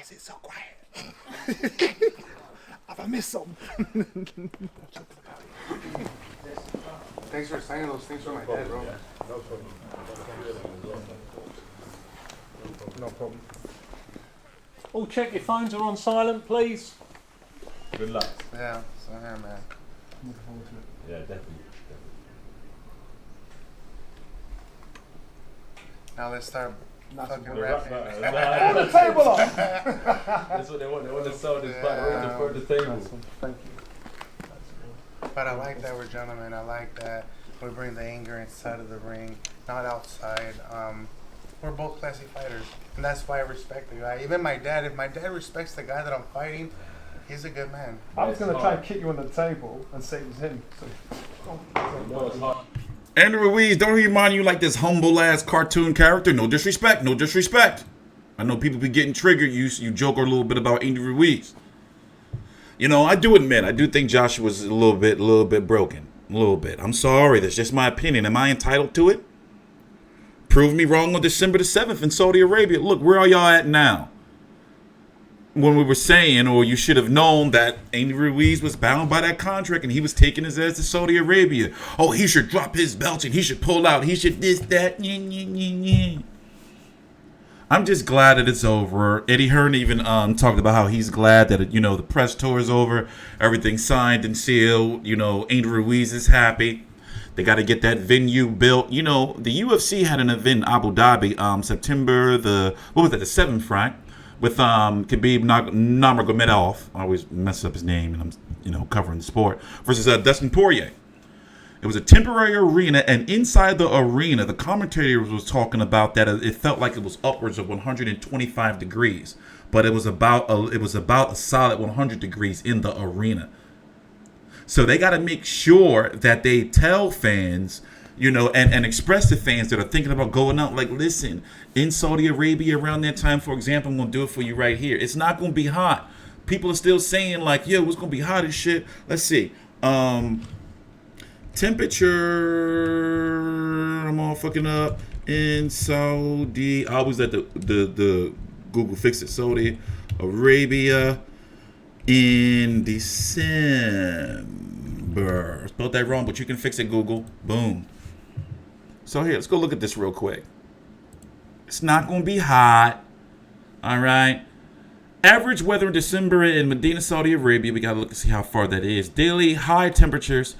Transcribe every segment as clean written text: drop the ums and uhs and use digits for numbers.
is it so quiet? Have I missed something? Thanks for signing those things for my dad, bro. No problem. All check your phones are on silent, please. Good luck. Yeah, so here, man. Looking forward to it. Yeah, definitely. Now let's start fucking The rapping. The table up. That's what they want. They want to sell this back for the table. Thank you. But I like that we're gentlemen. I like that we bring the anger inside of the ring, not outside. We're both classy fighters, and that's why I respect the guy. Even my dad, if my dad respects the guy that I'm fighting, he's a good man. I was going to try and kick you on the table and say it was him. So. Andrew Ruiz, don't he remind you like this humble ass cartoon character? No disrespect, no disrespect. I know people be getting triggered. You joke a little bit about Andrew Ruiz. You know, I do admit, I do think Joshua's a little bit broken. A little bit. I'm sorry, that's just my opinion. Am I entitled to it? Prove me wrong on December the 7th in Saudi Arabia. Look, where are y'all at now? When we were saying, or you should have known that Andy Ruiz was bound by that contract and he was taking his ass to Saudi Arabia. Oh, he should drop his belt and he should pull out. He should this, that. I'm just glad that it's over. Eddie Hearn even talked about how he's glad that, you know, the press tour is over. Everything's signed and sealed. You know, Andy Ruiz is happy. They got to get that venue built. You know, the UFC had an event in Abu Dhabi, September the 7th, right? With Khabib Nurmagomedov. I always mess up his name, and I'm, you know, covering the sport. Versus Dustin Poirier. It was a temporary arena, and inside the arena, the commentator was talking about that it felt like it was upwards of 125 degrees, but it was about a solid 100 degrees in the arena. So they got to make sure that they tell fans, you know, and express to fans that are thinking about going out, like, listen, in Saudi Arabia around that time, for example, I'm going to do it for you right here. It's not going to be hot. People are still saying, like, yo, it's going to be hot as shit. Let's see. Temperature, I'm all fucking up, in Saudi. I was at the Google Fix It, Saudi Arabia in December. I spelled that wrong, but you can fix it, Google. Boom. So here, let's go look at this real quick. It's not going to be hot. All right. Average weather in December in Medina, Saudi Arabia. We got to look and see how far that is. Daily high temperatures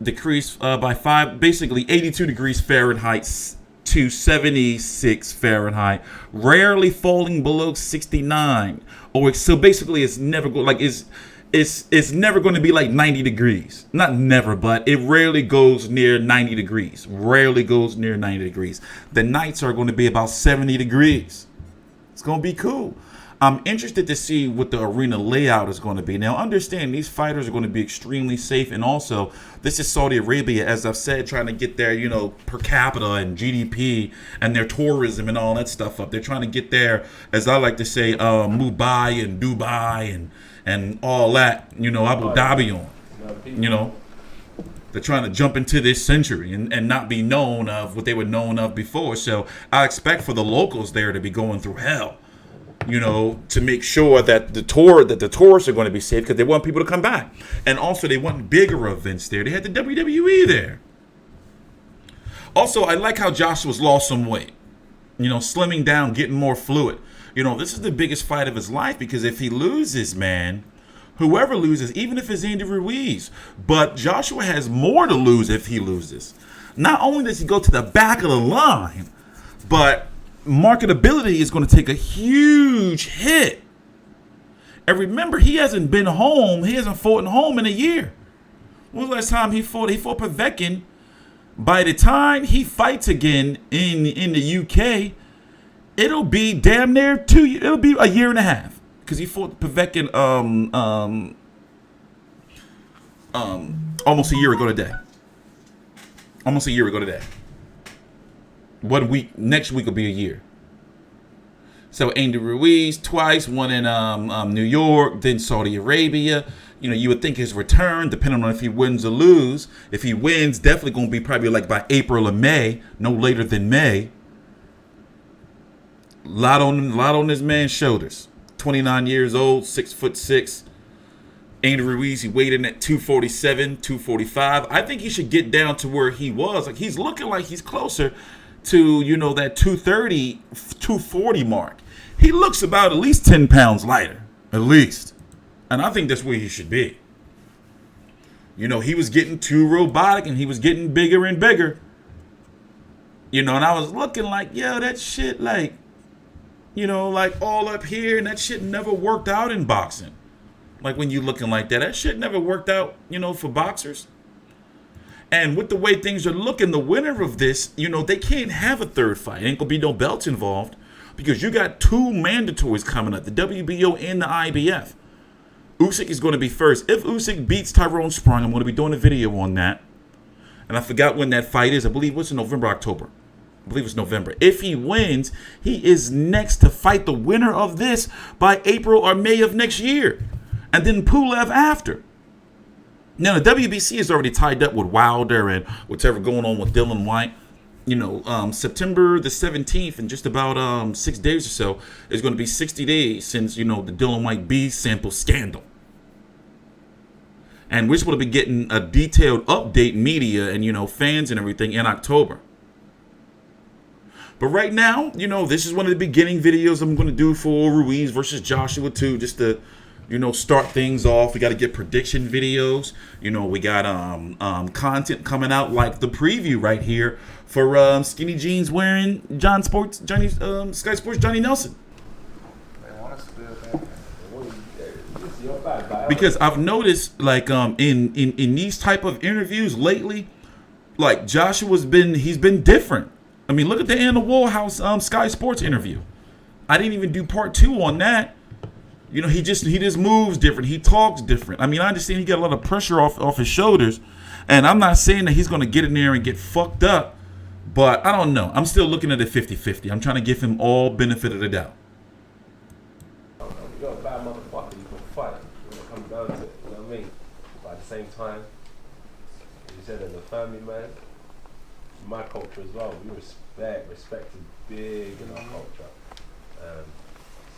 decrease by 82 degrees Fahrenheit to 76 Fahrenheit. Rarely falling below 69. So basically, it's never going it's never going to be like 90 degrees. Not never, but it rarely goes near 90 degrees. Rarely goes near 90 degrees. The nights are going to be about 70 degrees. It's going to be cool. I'm interested to see what the arena layout is going to be. Now, understand, these fighters are going to be extremely safe. And also, this is Saudi Arabia, as I've said, trying to get their, you know, per capita and GDP and their tourism and all that stuff up. They're trying to get their, as I like to say, Mumbai and Dubai and all that, you know, Abu Dhabi on, you know. They're trying to jump into this century and not be known of what they were known of before. So I expect for the locals there to be going through hell, you know, to make sure that the tourists are going to be safe, because they want people to come back. And also they want bigger events there. They had the WWE there. Also, I like how Joshua's lost some weight, you know, slimming down, getting more fluid. You know, this is the biggest fight of his life, because if he loses, man, whoever loses, even if it's Andy Ruiz, but Joshua has more to lose if he loses. Not only does he go to the back of the line, but marketability is going to take a huge hit. And remember, he hasn't been home. He hasn't fought home in a year. When was the last time he fought? He fought Povetkin. By the time he fights again in the UK, it'll be damn near 2 years. It'll be a year and a half, because he fought Povetkin almost a year ago today. Almost a year ago today. 1 week, next week will be a year. So Andy Ruiz twice, one in New York, then Saudi Arabia. You know, you would think his return, depending on if he wins or lose. If he wins, definitely going to be probably like by April or May, no later than May. Lot on this man's shoulders. 29 years old, 6'6". Andy Ruiz, he weighed in at 247, 245. I think he should get down to where he was. Like, he's looking like he's closer to, you know, that 230, 240 mark. He looks about at least 10 pounds lighter, at least. And I think that's where he should be. You know, he was getting too robotic and he was getting bigger and bigger. You know, and I was looking like, yo, that shit, like, you know, like all up here, and that shit never worked out in boxing. Like, when you looking like that shit never worked out, you know, for boxers. And with the way things are looking, the winner of this, you know, they can't have a third fight. Ain't gonna be no belts involved because you got two mandatories coming up, the WBO and the IBF. Usyk is going to be first. If Usyk beats Tyrone Sprung, I'm going to be doing a video on that. And I forgot when that fight is. I believe it's in November, October. I believe it's November. If he wins, he is next to fight the winner of this by April or May of next year. And then Pulev after. Now, the WBC is already tied up with Wilder and whatever going on with Dylan White. You know, September the 17th, in just about 6 days or so, is going to be 60 days since, you know, the Dylan White B sample scandal. And we're supposed to be getting a detailed update, media and, you know, fans and everything in October. But right now, you know, this is one of the beginning videos I'm going to do for Ruiz versus Joshua too, just to, you know, start things off. We got to get prediction videos. You know, we got content coming out like the preview right here for Skinny Jeans wearing Sky Sports Johnny Nelson. Because I've noticed, like, in these type of interviews lately, like, Joshua's been different. I mean, look at the Anna Warhouse Sky Sports interview. I didn't even do part 2 on that. You know, he just moves different. He talks different. I mean, I understand he got a lot of pressure off his shoulders, and I'm not saying that he's going to get in there and get fucked up, but I don't know. I'm still looking at it 50-50. I'm trying to give him all benefit of the doubt. You're a bad motherfucker. You can fight when it comes down to it. You know what I mean? But at the same time, you said as a family man, my culture as well, we respect is big in our culture.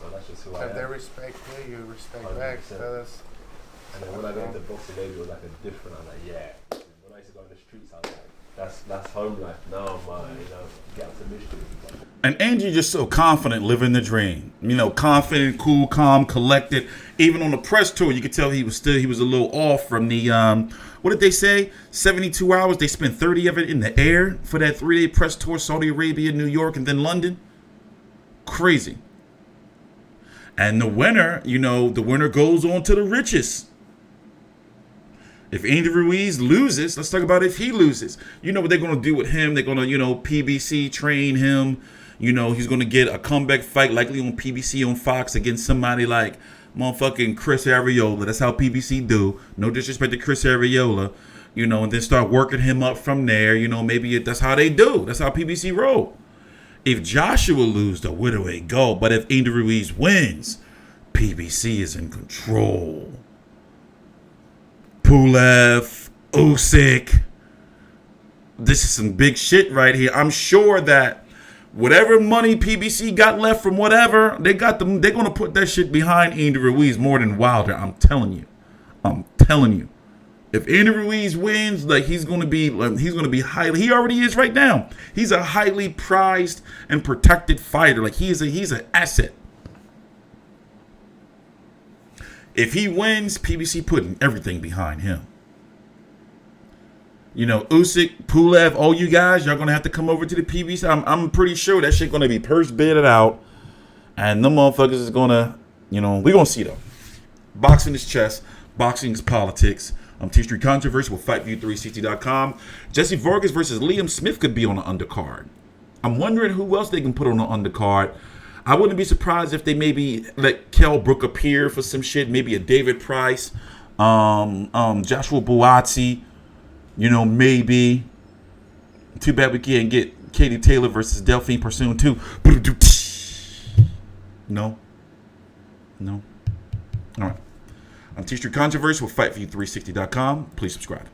So that's just who I am. If they respect you, you respect back, fellas. And then when I got into boxing, maybe it was like a different, I'm like, yeah. When I used to go in the streets, I was like, that's home life. Now, you know, get up to mystery. And Angie just so confident, living the dream. You know, confident, cool, calm, collected. Even on the press tour, you could tell he was a little off from the what did they say? 72 hours. They spent 30 of it in the air for that 3-day press tour, Saudi Arabia, New York, and then London. Crazy. And the winner, you know, the winner goes on to the riches. If Andy Ruiz loses, let's talk about if he loses. You know what they're going to do with him. They're going to, you know, PBC train him. You know, he's going to get a comeback fight, likely on PBC on Fox against somebody like motherfucking Chris Arreola. That's how PBC do. No disrespect to Chris Arreola. You know, and then start working him up from there. You know, maybe that's how they do. That's how PBC roll. If Joshua loses, though, where do they go? But if Andy Ruiz wins, PBC is in control. Pulev, Usyk. This is some big shit right here. I'm sure that whatever money PBC got left from whatever, they're going to put that shit behind Andy Ruiz more than Wilder. I'm telling you. If Andy Ruiz wins, like he's gonna be highly. He already is right now. He's a highly prized and protected fighter. Like he's an asset. If he wins, PBC putting everything behind him. You know, Usyk, Pulev, all you guys, y'all gonna have to come over to the PBC. I'm pretty sure that shit gonna be purse bidded out, and the motherfuckers is gonna, you know, we gonna see though. Boxing is chess. Boxing is politics. TstreeT Controversy with FightView360.com. Jesse Vargas versus Liam Smith could be on the undercard. I'm wondering who else they can put on the undercard. I wouldn't be surprised if they maybe let Kell Brook appear for some shit. Maybe a David Price, Joshua Buatsi. You know, maybe. Too bad we can't get Katie Taylor versus Delphine Persoon too. No. All right. TstreeT Controversy with FightView360.com. Please subscribe.